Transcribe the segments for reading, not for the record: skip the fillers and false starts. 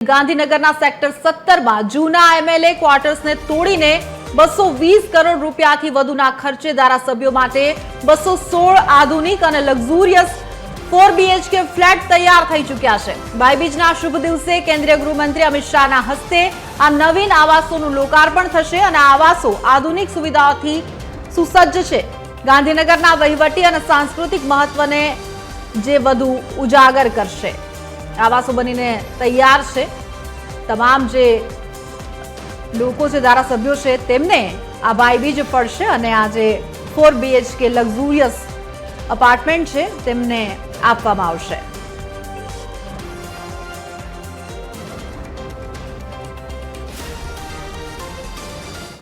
ગાંધીનગરના સેક્ટર 17માં જૂના એમએલએ ક્વાર્ટર્સને તોડીને 220 કરોડ રૂપિયાથી વધુના ખર્ચે ધારાસભ્યો માટે 216 આધુનિક અને લક્ઝુરિયસ 4 BHK ફ્લેટ તૈયાર થઈ ચૂક્યા છે। ભાઈબીજના શુભ દિવસે કેન્દ્રીય ગૃહમંત્રી અમિત શાહના હસ્તે આ નવીન આવાસોનું લોકાર્પણ થશે અને આવાસો આધુનિક સુવિધાઓથી સુસજ્જ છે। ગાંધીનગરના વહીવટી અને સાંસ્કૃતિક મહત્વને જે વધુ ઉજાગર કરશે। આવાસો બનીને તૈયાર છે। તમામ જે લોકો છે ધારાસભ્યો છે તેમને આ ભાઈબીજ પડશે અને આ જે 4 BHK લક્ઝુરિયસ અપાર્ટમેન્ટ છે તેમને આપવામાં આવશે।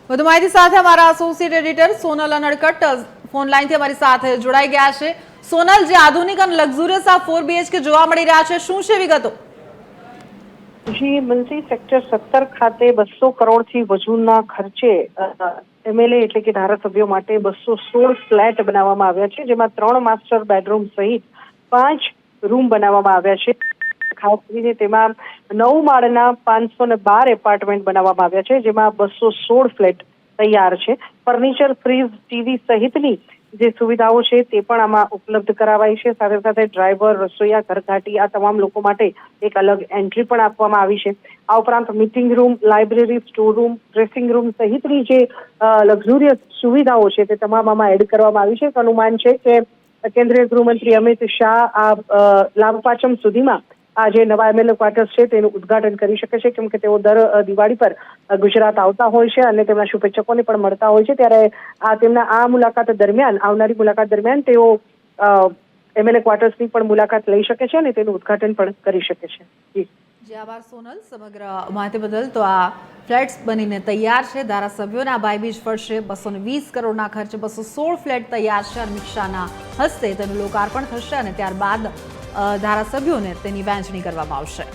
વધુ માહિતી સાથે અમારા associate editor Sonal Anadkat phone લાઈનથી અમારી સાથે જોડાઈ ગયા છે। સોનલ, જે આધુનિક અને લક્ઝુરિયસ આ 4 BHK જોવા મળી રહ્યા છે, શું છે વિગતો? જી મંત્રી, સેક્ટર 17 ખાતે 200 કરોડથી વધુના ખર્ચે એમએલએ એટલે કે ધારાસભ્યો માટે 216 ફ્લેટ બનાવવામાં આવ્યા છે, જેમાં 3 માસ્ટર બેડરૂમ સહિત 5 રૂમ બનાવવામાં આવ્યા છે। ખાસ કરીને તેમાં 9 માળના 512 એપાર્ટમેન્ટ બનાવવામાં આવ્યા છે, જેમાં 216 ફ્લેટ તૈયાર છે। ફર્નિચર, ફ્રીજ, ટીવી સહિતની જે સુવિધાઓ છે તે પણ આમાં ઉપલબ્ધ કરાવાઈ છે। સાથે સાથે ડ્રાઈવર, રસોઈયા, ઘરઘાટી આ તમામ લોકો માટે એક અલગ એન્ટ્રી પણ આપવામાં આવી છે। આ ઉપરાંત meeting room, library, store room, dressing room સહિતની જે લક્ઝુરિયસ સુવિધાઓ છે તે તમામ આમાં એડ કરવામાં આવી છે। અનુમાન છે કે કેન્દ્રીય ગૃહમંત્રી અમિત શાહ આ લાભપાંચમ સુધીમાં આ જે નવા એમએલએ ક્વાર્ટર્સ છે તેનું ઉદ્ઘાટન કરી શકે છે, કેમ કે તેઓ દર દિવાળી પર ગુજરાત આવતા હોય છે અને તેમના શુભેચ્છકોને પણ મળતા હોય છે। ત્યારે તેમના આ મુલાકાત દરમિયાન, આવનારી મુલાકાત દરમિયાન તેઓ એમએલએ ક્વાર્ટર્સની પણ મુલાકાત લઈ શકે છે અને તેનું ઉદ્ઘાટન પણ કરી શકે છે। જી આભાર સોનલ, સમગ્ર માહિતી બદલ। તો આ ફ્લેટ્સ બનીને તૈયાર છે। ધારાસભ્યોના ભાઈબીજ પડશે। 220 કરોડના ખર્ચે 216 ફ્લેટ તૈયાર છે। અમિત શાહના હસ્તે તેનું લોકાર્પણ થશે અને ત્યારબાદ ધારાસભ્યોને તેની વહેંચણી કરવામાં આવશે।